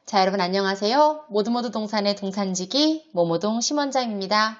자, 여러분 안녕하세요. 모두모두 동산의 동산지기 모모동 심원장입니다.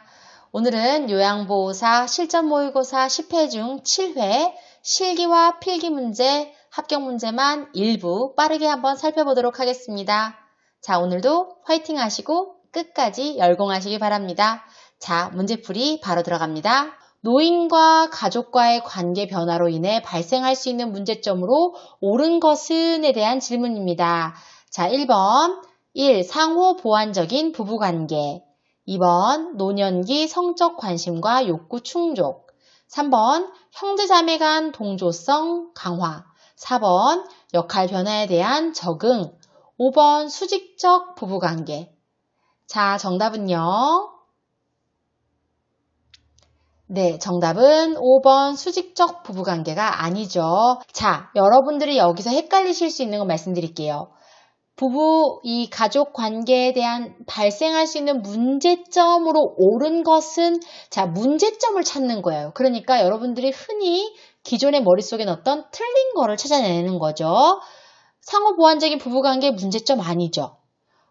오늘은 요양보호사 실전모의고사 10회 중 7회 실기와 필기 문제, 합격 문제만 일부 빠르게 한번 살펴보도록 하겠습니다. 자, 오늘도 화이팅 하시고 끝까지 열공하시기 바랍니다. 자, 문제풀이 바로 들어갑니다. 노인과 가족과의 관계 변화로 인해 발생할 수 있는 문제점으로 옳은 것은에 대한 질문입니다. 자, 1번 1. 상호 보완적인 부부관계 2번 노년기 성적 관심과 욕구 충족 3번 형제자매 간 동조성 강화 4번 역할 변화에 대한 적응 5번 수직적 부부관계. 자, 정답은요. 네, 정답은 5번 수직적 부부관계가 아니죠. 자, 여러분들이 여기서 헷갈리실 수 있는 거 말씀드릴게요. 이 가족 관계에 대한 발생할 수 있는 문제점으로 옳은 것은, 자, 문제점을 찾는 거예요. 그러니까 여러분들이 흔히 기존의 머릿속에 넣었던 틀린 거를 찾아내는 거죠. 상호 보완적인 부부관계 문제점 아니죠.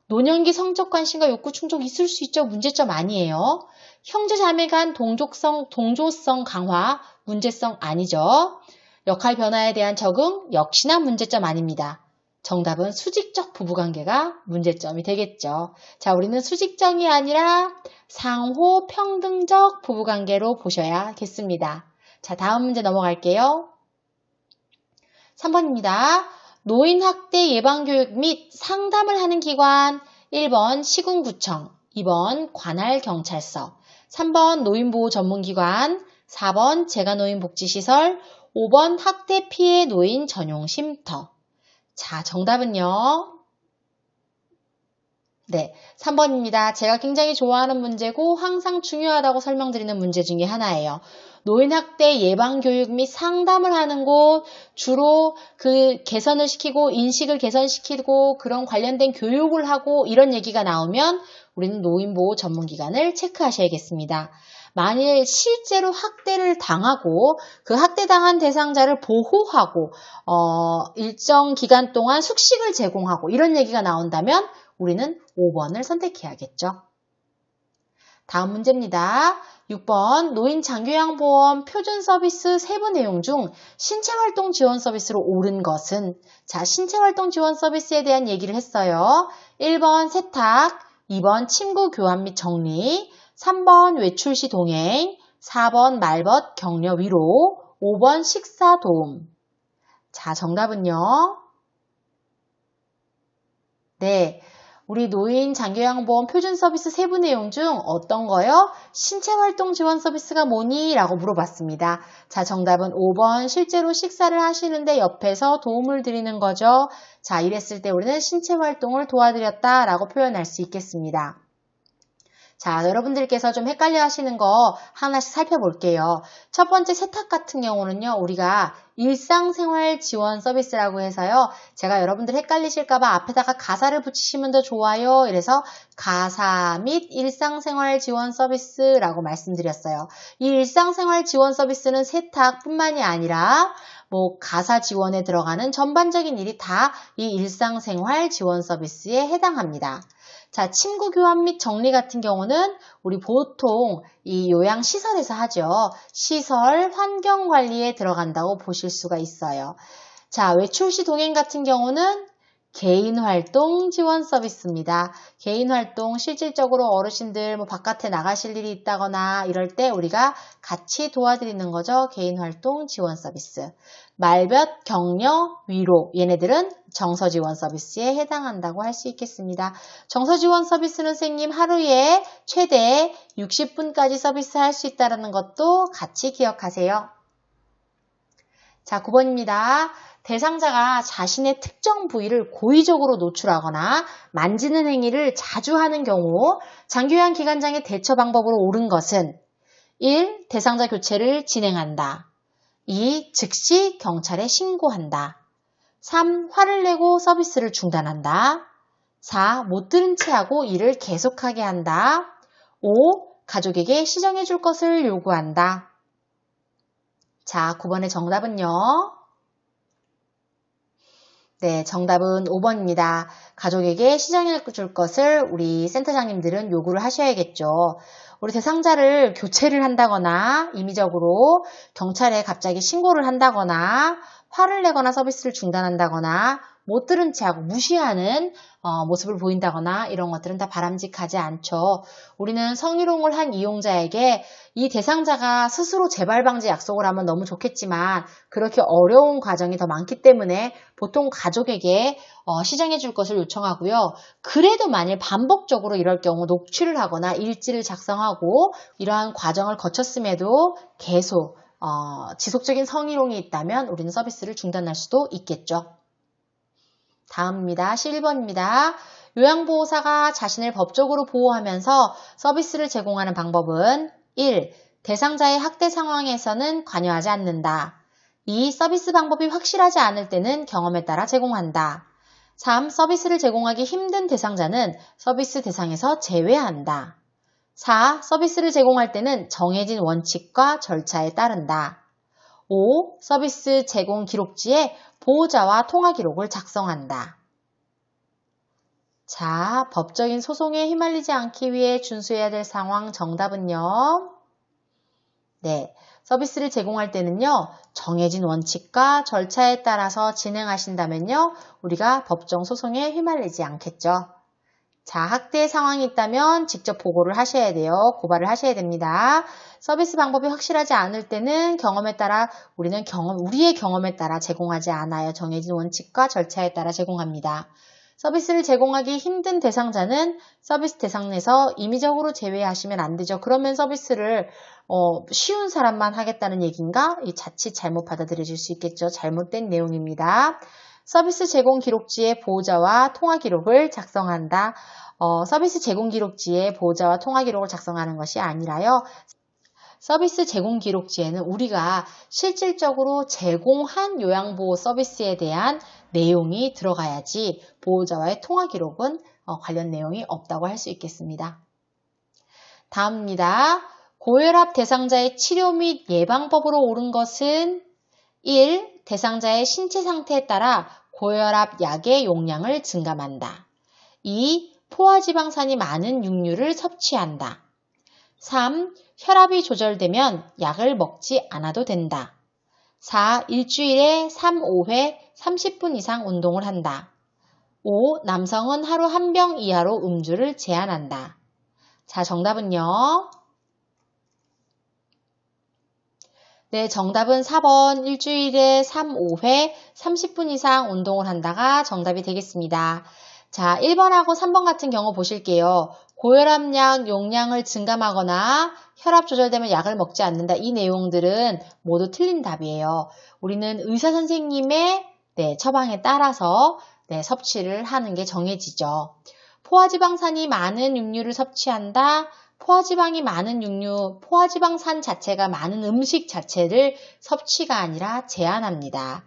노년기 성적 관심과 욕구 충족 있을 수 있죠. 문제점 아니에요. 형제 자매 간 동조성 강화 문제점 아니죠. 역할 변화에 대한 적응 역시나 문제점 아닙니다. 정답은 수직적 부부관계가 문제점이 되겠죠. 자, 우리는 수직적이 아니라 상호 평등적 부부관계로 보셔야겠습니다. 자, 다음 문제 넘어갈게요. 3번입니다. 노인학대 예방교육 및 상담을 하는 기관 1번 시군구청, 2번 관할경찰서, 3번 노인보호 전문기관, 4번 재가노인복지시설, 5번 학대 피해 노인 전용 쉼터. 자, 정답은요. 네, 3번입니다. 제가 굉장히 좋아하는 문제고 항상 중요하다고 설명드리는 문제 중에 하나예요. 노인학대 예방교육 및 상담을 하는 곳, 주로 그 개선을 시키고 인식을 개선시키고 그런 관련된 교육을 하고 이런 얘기가 나오면 우리는 노인보호 전문기관을 체크하셔야겠습니다. 만일 실제로 학대를 당하고 그 학대당한 대상자를 보호하고 일정 기간 동안 숙식을 제공하고 이런 얘기가 나온다면 우리는 5번을 선택해야겠죠. 다음 문제입니다. 6번 노인 장기요양보험 표준 서비스 세부 내용 중 신체활동 지원 서비스로 옳은 것은? 자, 신체활동 지원 서비스에 대한 얘기를 했어요. 1번 세탁, 2번 침구 교환 및 정리, 3번 외출 시 동행, 4번 말벗 격려 위로, 5번 식사 도움. 자, 정답은요. 네, 우리 노인 장기요양보험 표준 서비스 세부 내용 중 어떤 거요? 신체활동 지원 서비스가 뭐니? 라고 물어봤습니다. 자, 정답은 5번 실제로 식사를 하시는데 옆에서 도움을 드리는 거죠. 자, 이랬을 때 우리는 신체활동을 도와드렸다 라고 표현할 수 있겠습니다. 자, 여러분들께서 좀 헷갈려 하시는 거 하나씩 살펴볼게요. 첫 번째 세탁 같은 경우는요, 우리가 일상생활 지원 서비스라고 해서요, 제가 여러분들 헷갈리실까봐 앞에다가 가사를 붙이시면 더 좋아요. 이래서 가사 및 일상생활 지원 서비스라고 말씀드렸어요. 이 일상생활 지원 서비스는 세탁뿐만이 아니라 가사 지원에 들어가는 전반적인 일이 다 이 일상생활 지원 서비스에 해당합니다. 자, 침구 교환 및 정리 같은 경우는 우리 보통 이 요양시설에서 하죠. 시설 환경 관리에 들어간다고 보실 수가 있어요. 자, 외출 시 동행 같은 경우는 개인활동 지원 서비스입니다. 개인활동 실질적으로 어르신들 바깥에 나가실 일이 있다거나 이럴 때 우리가 같이 도와드리는 거죠. 개인활동 지원 서비스. 말벗, 격려, 위로 얘네들은 정서지원 서비스에 해당한다고 할 수 있겠습니다. 정서지원 서비스는 선생님 하루에 최대 60분까지 서비스할 수 있다는 것도 같이 기억하세요. 자, 9번입니다. 대상자가 자신의 특정 부위를 고의적으로 노출하거나 만지는 행위를 자주 하는 경우 장기요양 기관장의 대처 방법으로 옳은 것은 1. 대상자 교체를 진행한다. 2. 즉시 경찰에 신고한다. 3. 화를 내고 서비스를 중단한다. 4. 못 들은 채 하고 일을 계속하게 한다. 5. 가족에게 시정해 줄 것을 요구한다. 자, 9번의 정답은요. 네, 정답은 5번입니다. 가족에게 시정해 줄 것을 우리 센터장님들은 요구를 하셔야겠죠. 우리 대상자를 교체를 한다거나 임의적으로 경찰에 갑자기 신고를 한다거나 화를 내거나 서비스를 중단한다거나 못 들은 채 하고 무시하는 모습을 보인다거나 이런 것들은 다 바람직하지 않죠. 우리는 성희롱을 한 이용자에게 이 대상자가 스스로 재발 방지 약속을 하면 너무 좋겠지만 그렇게 어려운 과정이 더 많기 때문에 보통 가족에게 시정해 줄 것을 요청하고요. 그래도 만일 반복적으로 이럴 경우 녹취를 하거나 일지를 작성하고 이러한 과정을 거쳤음에도 계속 지속적인 성희롱이 있다면 우리는 서비스를 중단할 수도 있겠죠. 다음입니다. 11번입니다. 요양보호사가 자신을 법적으로 보호하면서 서비스를 제공하는 방법은 1. 대상자의 학대 상황에서는 관여하지 않는다. 2. 서비스 방법이 확실하지 않을 때는 경험에 따라 제공한다. 3. 서비스를 제공하기 힘든 대상자는 서비스 대상에서 제외한다. 4. 서비스를 제공할 때는 정해진 원칙과 절차에 따른다. 5. 서비스 제공 기록지에 보호자와 통화 기록을 작성한다. 자, 법적인 소송에 휘말리지 않기 위해 준수해야 될 상황 정답은요. 네, 서비스를 제공할 때는요. 정해진 원칙과 절차에 따라서 진행하신다면요. 우리가 법정 소송에 휘말리지 않겠죠. 자, 학대 상황이 있다면 직접 보고를 하셔야 돼요. 고발을 하셔야 됩니다. 서비스 방법이 확실하지 않을 때는 경험에 따라 우리는 우리의 경험에 따라 제공하지 않아요. 정해진 원칙과 절차에 따라 제공합니다. 서비스를 제공하기 힘든 대상자는 서비스 대상 내에서 임의적으로 제외하시면 안 되죠. 그러면 서비스를 쉬운 사람만 하겠다는 얘기인가? 이 자칫 잘못 받아들여질 수 있겠죠. 잘못된 내용입니다. 서비스 제공 기록지에 보호자와 통화 기록을 작성한다. 서비스 제공 기록지에 보호자와 통화 기록을 작성하는 것이 아니라요. 서비스 제공 기록지에는 우리가 실질적으로 제공한 요양보호 서비스에 대한 내용이 들어가야지 보호자와의 통화 기록은 관련 내용이 없다고 할 수 있겠습니다. 다음입니다. 고혈압 대상자의 치료 및 예방법으로 옳은 것은 1. 대상자의 신체 상태에 따라 고혈압 약의 용량을 증감한다. 2. 포화지방산이 많은 육류를 섭취한다. 3. 혈압이 조절되면 약을 먹지 않아도 된다. 4. 일주일에 3, 5회 30분 이상 운동을 한다. 5. 남성은 하루 한 병 이하로 음주를 제한한다. 자, 정답은요. 네, 정답은 4번 일주일에 3, 5회 30분 이상 운동을 한다가 정답이 되겠습니다. 자, 1번하고 3번 같은 경우 보실게요. 고혈압약 용량을 증감하거나 혈압 조절되면 약을 먹지 않는다. 이 내용들은 모두 틀린 답이에요. 우리는 의사 선생님의 처방에 따라서 섭취를 하는 게 정해지죠. 포화지방산이 많은 육류를 섭취한다. 포화지방이 많은 육류, 포화지방산 자체가 많은 음식 자체를 섭취가 아니라 제한합니다.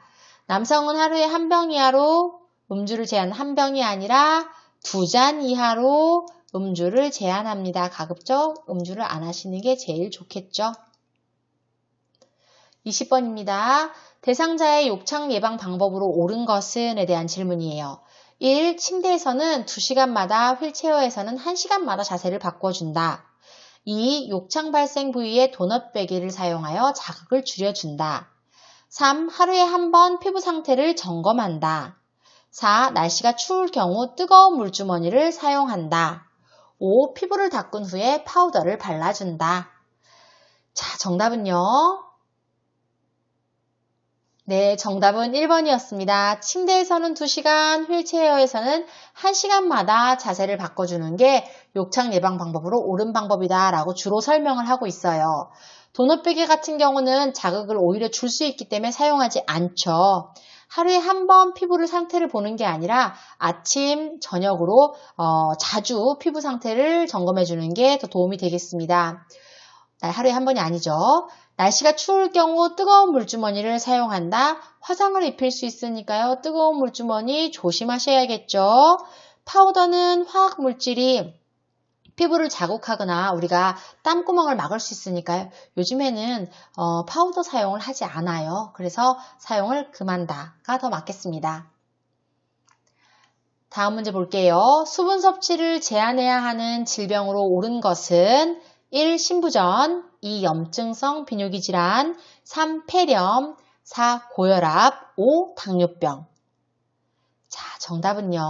남성은 하루에 한 병 이하로 음주를 제한, 한 병이 아니라 2잔 이하로 음주를 제한합니다. 가급적 음주를 안 하시는 게 제일 좋겠죠. 20번입니다. 대상자의 욕창 예방 방법으로 옳은 것은에 대한 질문이에요. 1. 침대에서는 2시간마다, 휠체어에서는 1시간마다 자세를 바꿔준다. 2. 욕창 발생 부위에 도넛 베개를 사용하여 자극을 줄여준다. 3. 하루에 한 번 피부 상태를 점검한다. 4. 날씨가 추울 경우 뜨거운 물주머니를 사용한다. 5. 피부를 닦은 후에 파우더를 발라준다. 자, 정답은요. 네, 정답은 1번이었습니다. 침대에서는 2시간, 휠체어에서는 1시간마다 자세를 바꿔주는 게 욕창 예방 방법으로 옳은 방법이다 라고 주로 설명을 하고 있어요. 도넛 베개 같은 경우는 자극을 오히려 줄 수 있기 때문에 사용하지 않죠. 하루에 한 번 피부를 상태를 보는 게 아니라 아침, 저녁으로 자주 피부 상태를 점검해 주는 게 더 도움이 되겠습니다. 하루에 한 번이 아니죠. 날씨가 추울 경우 뜨거운 물주머니를 사용한다. 화상을 입힐 수 있으니까요. 뜨거운 물주머니 조심하셔야겠죠. 파우더는 화학 물질이 피부를 자극하거나 우리가 땀구멍을 막을 수 있으니까요. 요즘에는 파우더 사용을 하지 않아요. 그래서 사용을 금한다가 더 맞겠습니다. 다음 문제 볼게요. 수분 섭취를 제한해야 하는 질병으로 옳은 것은 1. 신부전, 2. 염증성 비뇨기 질환, 3. 폐렴, 4. 고혈압, 5. 당뇨병. 자, 정답은요.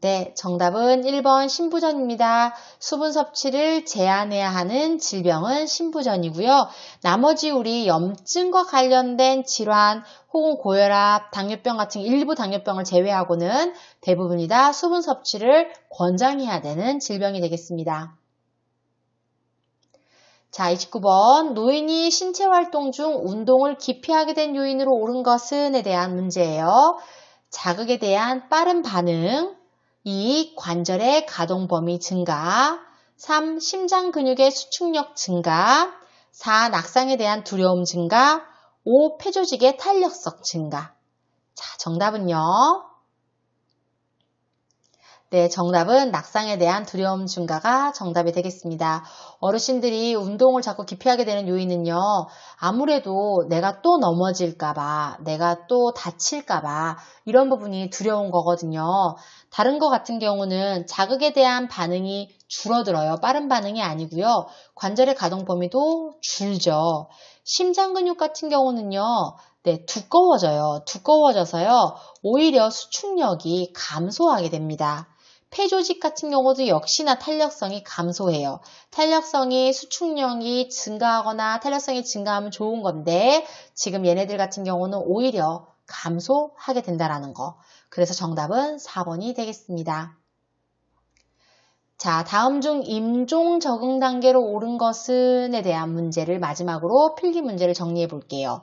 네, 정답은 1번 신부전입니다. 수분 섭취를 제한해야 하는 질병은 신부전이고요. 나머지 우리 염증과 관련된 질환 혹은 고혈압, 당뇨병 같은 일부 당뇨병을 제외하고는 대부분이 다 수분 섭취를 권장해야 되는 질병이 되겠습니다. 자, 29번 노인이 신체 활동 중 운동을 기피하게 된 요인으로 옳은 것은에 대한 문제예요. 자극에 대한 빠른 반응, 2. 관절의 가동 범위 증가, 3. 심장 근육의 수축력 증가, 4. 낙상에 대한 두려움 증가, 5. 폐조직의 탄력성 증가. 자, 정답은요. 네, 정답은 낙상에 대한 두려움 증가가 정답이 되겠습니다. 어르신들이 운동을 자꾸 기피하게 되는 요인은요. 아무래도 내가 또 넘어질까봐, 내가 또 다칠까봐 이런 부분이 두려운 거거든요. 다른 거 같은 경우는 자극에 대한 반응이 줄어들어요. 빠른 반응이 아니고요. 관절의 가동 범위도 줄죠. 심장 근육 같은 경우는요. 네, 두꺼워져요. 두꺼워져서요. 오히려 수축력이 감소하게 됩니다. 폐조직 같은 경우도 역시나 탄력성이 감소해요. 탄력성이 수축력이 증가하거나 탄력성이 증가하면 좋은 건데 지금 얘네들 같은 경우는 오히려 감소하게 된다는 거. 그래서 정답은 4번이 되겠습니다. 자, 다음 중 임종 적응 단계로 옳은 것은에 대한 문제를 마지막으로 필기 문제를 정리해 볼게요.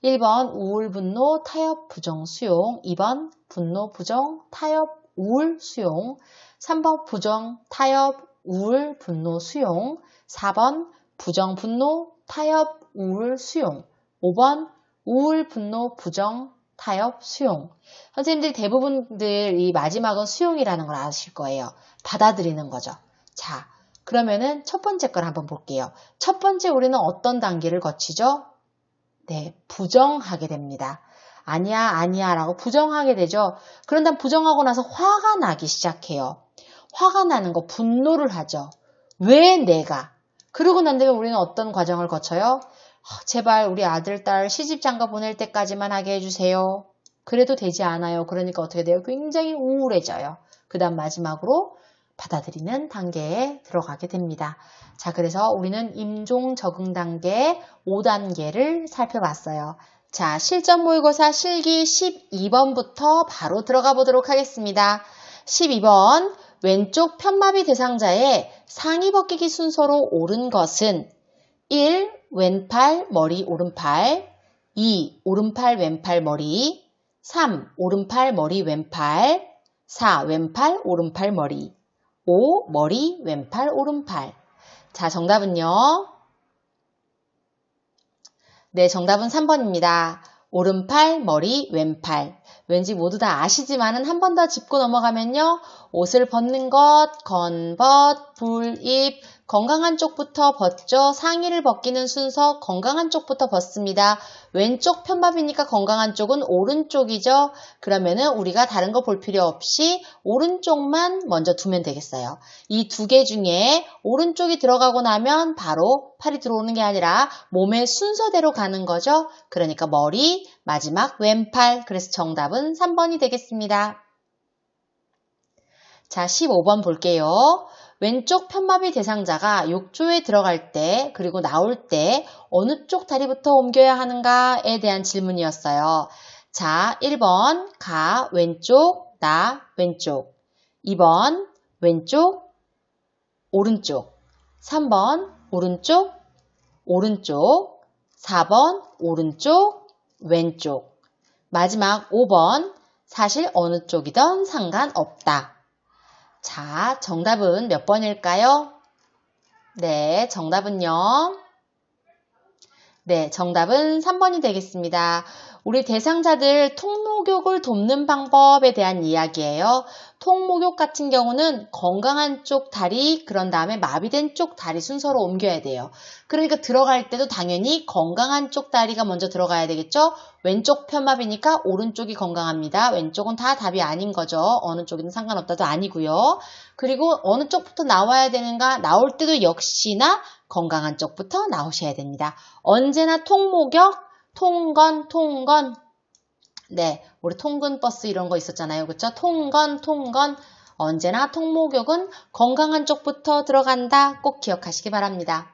1번 우울, 분노, 타협, 부정, 수용. 2번 분노, 부정, 타협, 우울, 수용. 3번 부정, 타협, 우울, 분노, 수용. 4번 부정, 분노, 타협, 우울, 수용. 5번 우울, 분노, 부정, 타협, 수용. 선생님들 대부분들 이 마지막은 수용이라는 걸 아실 거예요. 받아들이는 거죠. 자, 그러면은 첫 번째 걸 한번 볼게요. 첫 번째 우리는 어떤 단계를 거치죠? 네, 부정하게 됩니다. 아니야 라고 부정하게 되죠. 그런 다음 부정하고 나서 화가 나기 시작해요. 화가 나는 거, 분노를 하죠. 왜 내가? 그러고 난 다음에 우리는 어떤 과정을 거쳐요? 제발 우리 아들, 딸 시집장가 보낼 때까지만 하게 해주세요. 그래도 되지 않아요. 그러니까 어떻게 돼요? 굉장히 우울해져요. 그 다음 마지막으로 받아들이는 단계에 들어가게 됩니다. 자, 그래서 우리는 임종 적응 단계 5단계를 살펴봤어요. 자, 실전 모의고사 실기 12번부터 바로 들어가 보도록 하겠습니다. 12번 왼쪽 편마비 대상자의 상의 벗기기 순서로 옳은 것은 1. 왼팔, 머리, 오른팔 2. 오른팔, 왼팔, 머리 3. 오른팔, 머리, 왼팔 4. 왼팔, 오른팔, 머리 5. 머리, 왼팔, 오른팔. 자, 정답은요. 네, 정답은 3번입니다. 오른팔, 머리, 왼팔. 왠지 모두 다 아시지만은 한 번 더 짚고 넘어가면요. 옷을 벗는 것, 건벗, 불입, 건강한 쪽부터 벗죠. 상의를 벗기는 순서 건강한 쪽부터 벗습니다. 왼쪽 편밥이니까 건강한 쪽은 오른쪽이죠. 그러면은 우리가 다른 거 볼 필요 없이 오른쪽만 먼저 두면 되겠어요. 이 두 개 중에 오른쪽이 들어가고 나면 바로 팔이 들어오는 게 아니라 몸의 순서대로 가는 거죠. 그러니까 머리, 마지막 왼팔. 그래서 정답은 3번이 되겠습니다. 자, 15번 볼게요. 왼쪽 편마비 대상자가 욕조에 들어갈 때 그리고 나올 때 어느 쪽 다리부터 옮겨야 하는가에 대한 질문이었어요. 자, 1번 가 왼쪽, 나 왼쪽. 2번 왼쪽, 오른쪽. 3번 오른쪽, 오른쪽. 4번 오른쪽, 왼쪽. 마지막 5번 사실 어느 쪽이든 상관없다. 자, 정답은 몇 번일까요? 네, 정답은요. 네, 정답은 3번이 되겠습니다. 우리 대상자들 통목욕을 돕는 방법에 대한 이야기예요. 통목욕 같은 경우는 건강한 쪽 다리, 그런 다음에 마비된 쪽 다리 순서로 옮겨야 돼요. 그러니까 들어갈 때도 당연히 건강한 쪽 다리가 먼저 들어가야 되겠죠? 왼쪽 편마비니까 오른쪽이 건강합니다. 왼쪽은 다 답이 아닌 거죠. 어느 쪽이든 상관없다도 아니고요. 그리고 어느 쪽부터 나와야 되는가? 나올 때도 역시나 건강한 쪽부터 나오셔야 됩니다. 언제나 통목욕, 통건. 네, 우리 통근버스 이런 거 있었잖아요. 그쵸? 통건. 언제나 통목욕은 건강한 쪽부터 들어간다. 꼭 기억하시기 바랍니다.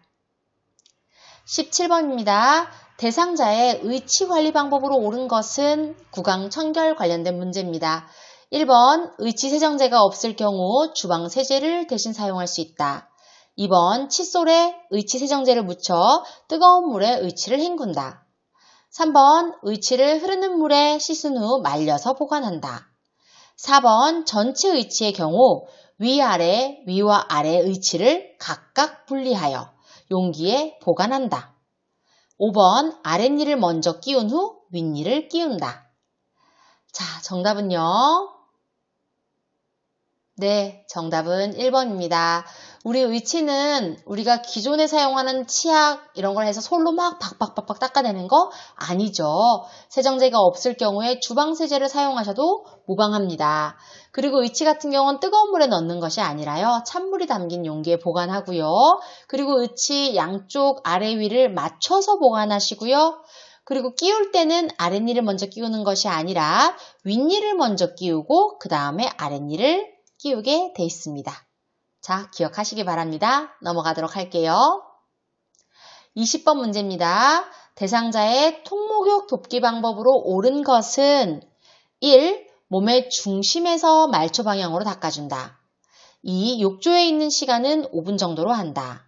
17번입니다. 대상자의 의치 관리 방법으로 옳은 것은 구강청결 관련된 문제입니다. 1번, 의치 세정제가 없을 경우 주방 세제를 대신 사용할 수 있다. 2번, 칫솔에 의치 세정제를 묻혀 뜨거운 물에 의치를 헹군다. 3번, 의치를 흐르는 물에 씻은 후 말려서 보관한다. 4번, 전체 의치의 경우 위와 아래 의치를 각각 분리하여 용기에 보관한다. 5번, 아랫니를 먼저 끼운 후 윗니를 끼운다. 자, 정답은요? 네, 정답은 1번입니다. 우리 의치는 우리가 기존에 사용하는 치약 이런 걸 해서 솔로 막 박박박박 닦아내는 거 아니죠. 세정제가 없을 경우에 주방세제를 사용하셔도 무방합니다. 그리고 의치 같은 경우는 뜨거운 물에 넣는 것이 아니라요. 찬물이 담긴 용기에 보관하고요. 그리고 의치 양쪽 아래 위를 맞춰서 보관하시고요. 그리고 끼울 때는 아랫니를 먼저 끼우는 것이 아니라 윗니를 먼저 끼우고 그 다음에 아랫니를 끼우게 돼 있습니다. 자, 기억하시기 바랍니다. 넘어가도록 할게요. 20번 문제입니다. 대상자의 통목욕 돕기 방법으로 옳은 것은 1. 몸의 중심에서 말초 방향으로 닦아준다. 2. 욕조에 있는 시간은 5분 정도로 한다.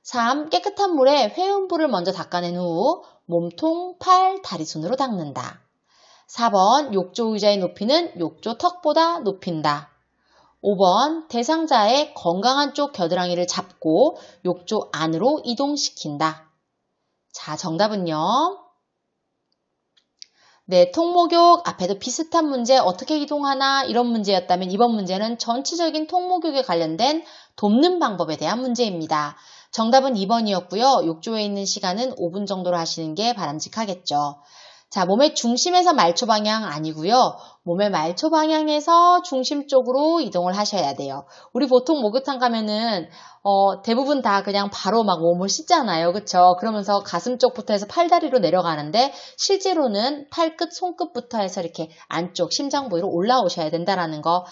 3. 깨끗한 물에 회음부를 먼저 닦아낸 후 몸통, 팔, 다리 순으로 닦는다. 4번 욕조 의자의 높이는 욕조 턱보다 높인다. 5번 대상자의 건강한 쪽 겨드랑이를 잡고 욕조 안으로 이동시킨다. 자, 정답은요? 네, 통목욕 앞에도 비슷한 문제 어떻게 이동하나 이런 문제였다면 이번 문제는 전체적인 통목욕에 관련된 돕는 방법에 대한 문제입니다. 정답은 2번이었고요. 욕조에 있는 시간은 5분 정도로 하시는 게 바람직하겠죠. 자, 몸의 중심에서 말초 방향 아니고요. 몸의 말초 방향에서 중심 쪽으로 이동을 하셔야 돼요. 우리 보통 목욕탕 가면은 대부분 다 그냥 바로 막 몸을 씻잖아요. 그쵸? 그러면서 가슴 쪽부터 해서 팔다리로 내려가는데 실제로는 팔끝, 손끝부터 해서 이렇게 안쪽 심장 부위로 올라오셔야 된다라는 거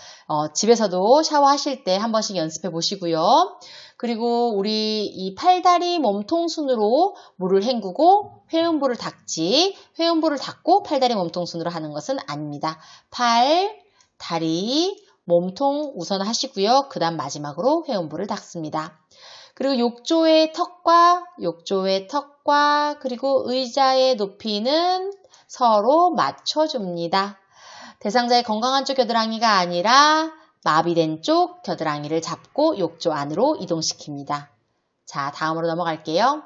집에서도 샤워하실 때 한 번씩 연습해 보시고요. 그리고 우리 이 팔다리 몸통 순으로 물을 헹구고 회음부를 닦지 회음부를 닦고 팔다리 몸통 순으로 하는 것은 아닙니다. 팔, 다리, 몸통 우선 하시고요. 그 다음 마지막으로 회음부를 닦습니다. 그리고 욕조의 턱과 그리고 의자의 높이는 서로 맞춰줍니다. 대상자의 건강한 쪽 겨드랑이가 아니라 마비된 쪽 겨드랑이를 잡고 욕조 안으로 이동시킵니다. 자, 다음으로 넘어갈게요.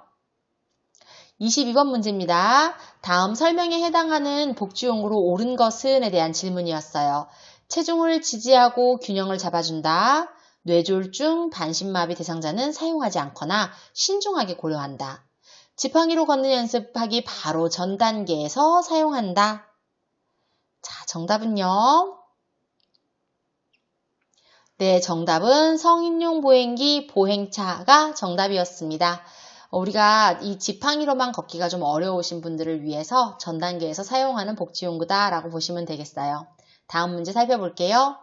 22번 문제입니다. 다음 설명에 해당하는 복지용구로 옳은 것은에 대한 질문이었어요. 체중을 지지하고 균형을 잡아준다. 뇌졸중, 반신마비 대상자는 사용하지 않거나 신중하게 고려한다. 지팡이로 걷는 연습하기 바로 전 단계에서 사용한다. 자, 정답은요? 네, 정답은 성인용 보행기 보행차가 정답이었습니다. 우리가 이 지팡이로만 걷기가 좀 어려우신 분들을 위해서 전 단계에서 사용하는 복지용구다라고 보시면 되겠어요. 다음 문제 살펴볼게요.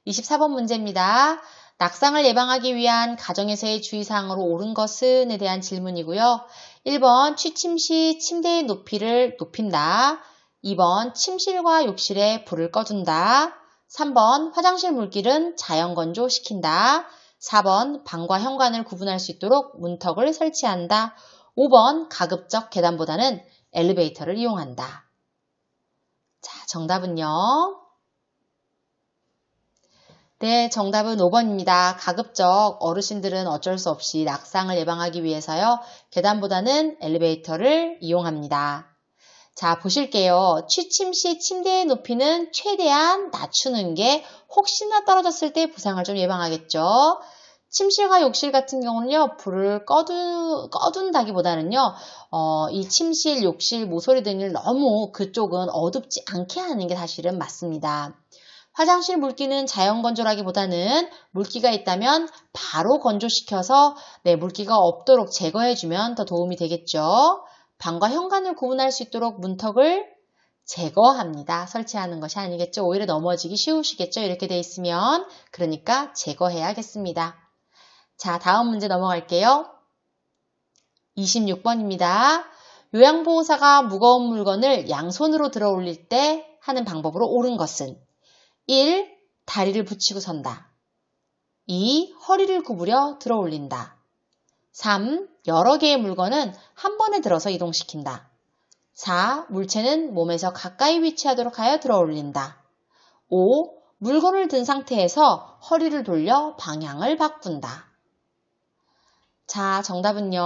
24번 문제입니다. 낙상을 예방하기 위한 가정에서의 주의사항으로 옳은 것은에 대한 질문이고요. 1번 취침 시 침대의 높이를 높인다. 2번 침실과 욕실에 불을 꺼둔다. 3번 화장실 물길은 자연건조시킨다. 4번 방과 현관을 구분할 수 있도록 문턱을 설치한다. 5번 가급적 계단보다는 엘리베이터를 이용한다. 자, 정답은요? 네, 정답은 5번입니다. 가급적 어르신들은 어쩔 수 없이 낙상을 예방하기 위해서요. 계단보다는 엘리베이터를 이용합니다. 자, 보실게요. 취침 시 침대의 높이는 최대한 낮추는 게 혹시나 떨어졌을 때 부상을 좀 예방하겠죠. 침실과 욕실 같은 경우는요, 불을 꺼둔다기보다는요, 이 침실, 욕실, 모서리 등을 너무 그쪽은 어둡지 않게 하는 게 사실은 맞습니다. 화장실 물기는 자연 건조라기보다는 물기가 있다면 바로 건조시켜서 물기가 없도록 제거해주면 더 도움이 되겠죠. 방과 현관을 구분할 수 있도록 문턱을 제거합니다. 설치하는 것이 아니겠죠. 오히려 넘어지기 쉬우시겠죠. 이렇게 돼 있으면. 그러니까 제거해야겠습니다. 자, 다음 문제 넘어갈게요. 26번입니다. 요양보호사가 무거운 물건을 양손으로 들어 올릴 때 하는 방법으로 옳은 것은 1. 다리를 붙이고 선다. 2. 허리를 구부려 들어 올린다. 3. 여러 개의 물건은 한 번에 들어서 이동시킨다. 4. 물체는 몸에서 가까이 위치하도록 하여 들어 올린다. 5. 물건을 든 상태에서 허리를 돌려 방향을 바꾼다. 자, 정답은요.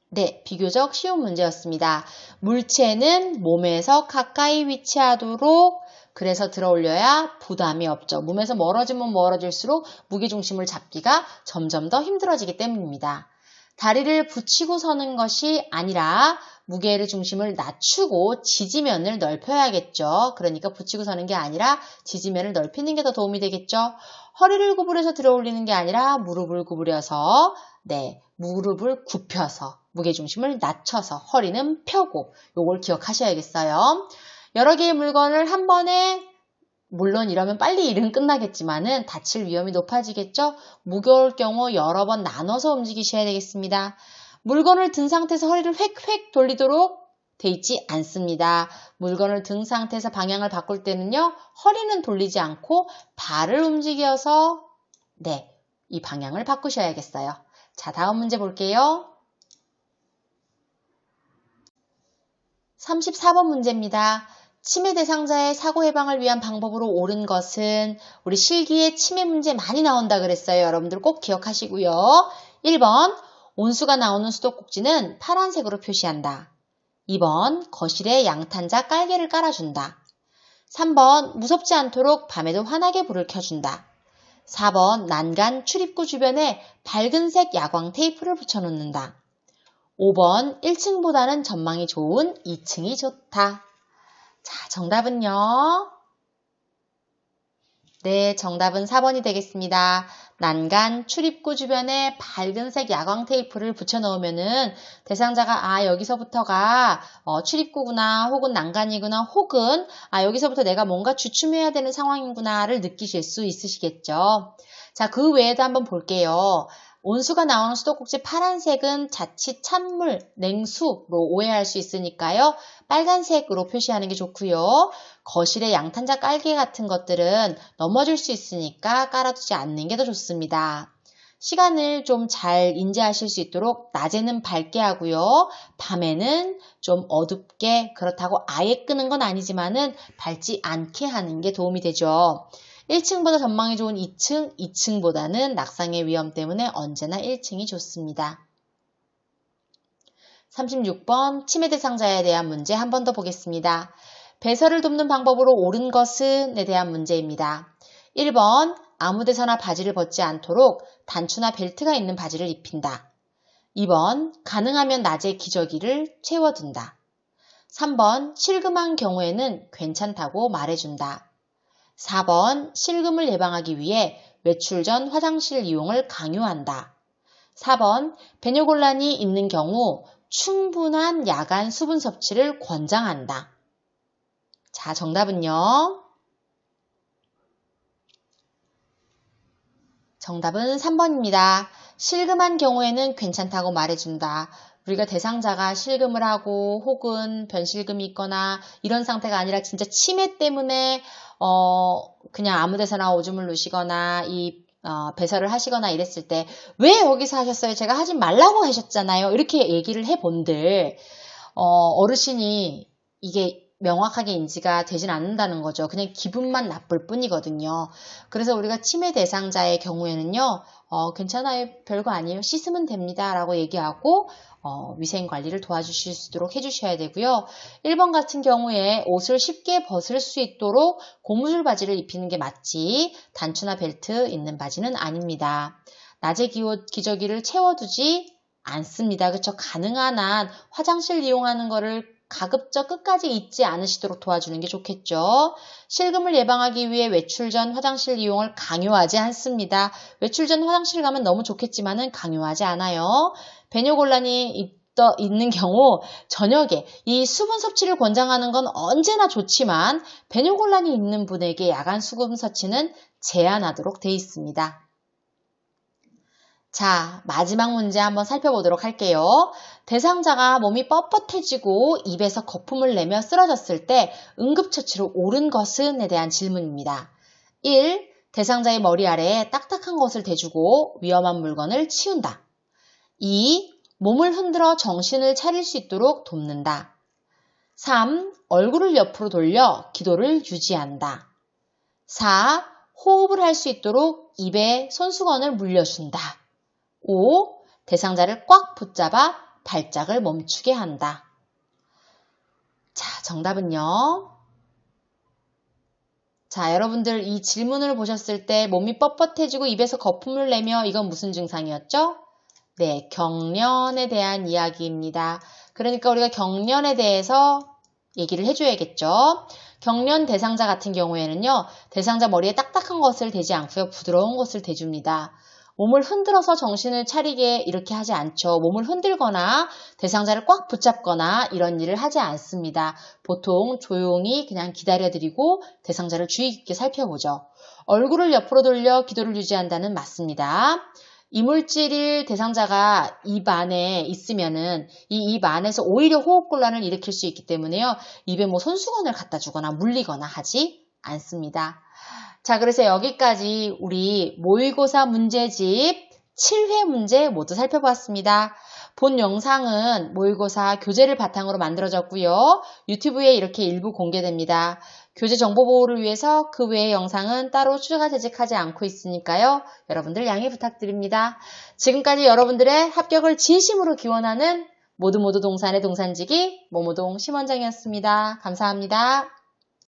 네, 비교적 쉬운 문제였습니다. 물체는 몸에서 가까이 위치하도록 그래서 들어 올려야 부담이 없죠. 몸에서 멀어지면 멀어질수록 무게중심을 잡기가 점점 더 힘들어지기 때문입니다. 다리를 붙이고 서는 것이 아니라 무게의 중심을 낮추고 지지면을 넓혀야겠죠. 그러니까 붙이고 서는 게 아니라 지지면을 넓히는 게 더 도움이 되겠죠. 허리를 구부려서 들어 올리는 게 아니라 무릎을 구부려서 무릎을 굽혀서 무게중심을 낮춰서 허리는 펴고 요걸 기억하셔야겠어요. 여러 개의 물건을 한 번에 물론 이러면 빨리 일은 끝나겠지만은 다칠 위험이 높아지겠죠? 무거울 경우 여러 번 나눠서 움직이셔야 되겠습니다. 물건을 든 상태에서 허리를 획획 돌리도록 돼 있지 않습니다. 물건을 든 상태에서 방향을 바꿀 때는요, 허리는 돌리지 않고 발을 움직여서 이 방향을 바꾸셔야겠어요. 자, 다음 문제 볼게요. 34번 문제입니다. 치매 대상자의 사고 예방을 위한 방법으로 옳은 것은 우리 실기에 치매 문제 많이 나온다 그랬어요. 여러분들 꼭 기억하시고요. 1번 온수가 나오는 수도꼭지는 파란색으로 표시한다. 2번 거실에 양탄자 깔개를 깔아준다. 3번 무섭지 않도록 밤에도 환하게 불을 켜준다. 4번 난간 출입구 주변에 밝은색 야광 테이프를 붙여놓는다. 5번 1층보다는 전망이 좋은 2층이 좋다. 자, 정답은요? 네, 정답은 4번이 되겠습니다. 난간, 출입구 주변에 밝은색 야광 테이프를 붙여놓으면은 대상자가 여기서부터가 출입구구나 혹은 난간이구나 혹은 여기서부터 내가 뭔가 주춤해야 되는 상황이구나를 느끼실 수 있으시겠죠. 자, 그 외에도 한번 볼게요. 온수가 나오는 수도꼭지 파란색은 자칫 찬물, 냉수로 오해할 수 있으니까요. 빨간색으로 표시하는 게 좋고요. 거실에 양탄자 깔개 같은 것들은 넘어질 수 있으니까 깔아두지 않는 게 더 좋습니다. 시간을 좀 잘 인지하실 수 있도록 낮에는 밝게 하고요. 밤에는 좀 어둡게, 그렇다고 아예 끄는 건 아니지만은 밝지 않게 하는 게 도움이 되죠. 1층보다 전망이 좋은 2층, 2층보다는 낙상의 위험 때문에 언제나 1층이 좋습니다. 36번 치매 대상자에 대한 문제 한 번 더 보겠습니다. 배설을 돕는 방법으로 옳은 것은에 대한 문제입니다. 1번 아무 데서나 바지를 벗지 않도록 단추나 벨트가 있는 바지를 입힌다. 2번 가능하면 낮에 기저귀를 채워둔다. 3번 실금한 경우에는 괜찮다고 말해준다. 4번 실금을 예방하기 위해 외출 전 화장실 이용을 강요한다. 4번 배뇨곤란이 있는 경우 충분한 야간 수분 섭취를 권장한다. 자, 정답은요? 정답은 3번입니다. 실금한 경우에는 괜찮다고 말해준다. 우리가 대상자가 실금을 하고 혹은 변실금이 있거나 이런 상태가 아니라 진짜 치매 때문에 그냥 아무 데서나 오줌을 누시거나 배설을 하시거나 이랬을 때 왜 여기서 하셨어요? 제가 하지 말라고 하셨잖아요. 이렇게 얘기를 해본들 어르신이 이게 명확하게 인지가 되진 않는다는 거죠. 그냥 기분만 나쁠 뿐이거든요. 그래서 우리가 치매 대상자의 경우에는요, 괜찮아요. 별거 아니에요. 씻으면 됩니다. 라고 얘기하고, 위생 관리를 도와주실 수 있도록 해주셔야 되고요. 1번 같은 경우에 옷을 쉽게 벗을 수 있도록 고무줄 바지를 입히는 게 맞지, 단추나 벨트 있는 바지는 아닙니다. 낮에 기저귀를 채워두지 않습니다. 그렇죠? 가능한 한 화장실 이용하는 거를 가급적 끝까지 잊지 않으시도록 도와주는 게 좋겠죠. 실금을 예방하기 위해 외출 전 화장실 이용을 강요하지 않습니다. 외출 전 화장실 가면 너무 좋겠지만은 강요하지 않아요. 배뇨곤란이 있는 경우 저녁에 이 수분 섭취를 권장하는 건 언제나 좋지만 배뇨곤란이 있는 분에게 야간 수분 섭취는 제한하도록 되어 있습니다. 자, 마지막 문제 한번 살펴보도록 할게요. 대상자가 몸이 뻣뻣해지고 입에서 거품을 내며 쓰러졌을 때 응급처치로 옳은 것은에 대한 질문입니다. 1. 대상자의 머리 아래에 딱딱한 것을 대주고 위험한 물건을 치운다. 2. 몸을 흔들어 정신을 차릴 수 있도록 돕는다. 3. 얼굴을 옆으로 돌려 기도를 유지한다. 4. 호흡을 할 수 있도록 입에 손수건을 물려준다. 5. 대상자를 꽉 붙잡아 발작을 멈추게 한다. 자, 정답은요. 자, 여러분들 이 질문을 보셨을 때 몸이 뻣뻣해지고 입에서 거품을 내며 이건 무슨 증상이었죠? 네, 경련에 대한 이야기입니다. 그러니까 우리가 경련에 대해서 얘기를 해줘야겠죠. 경련 대상자 같은 경우에는요, 대상자 머리에 딱딱한 것을 대지 않고요, 부드러운 것을 대줍니다. 몸을 흔들어서 정신을 차리게 이렇게 하지 않죠. 몸을 흔들거나 대상자를 꽉 붙잡거나 이런 일을 하지 않습니다. 보통 조용히 그냥 기다려드리고 대상자를 주의 깊게 살펴보죠. 얼굴을 옆으로 돌려 기도를 유지한다는 맞습니다. 이물질이 대상자가 입 안에 있으면은 이 입 안에서 오히려 호흡곤란을 일으킬 수 있기 때문에요. 입에 뭐 손수건을 갖다 주거나 물리거나 하지 않습니다. 자, 그래서 여기까지 우리 모의고사 문제집 7회 문제 모두 살펴보았습니다. 본 영상은 모의고사 교재를 바탕으로 만들어졌고요. 유튜브에 이렇게 일부 공개됩니다. 교재 정보 보호를 위해서 그 외의 영상은 따로 추가 제작하지 않고 있으니까요. 여러분들 양해 부탁드립니다. 지금까지 여러분들의 합격을 진심으로 기원하는 모두 동산의 동산지기 모모동 심원장이었습니다. 감사합니다.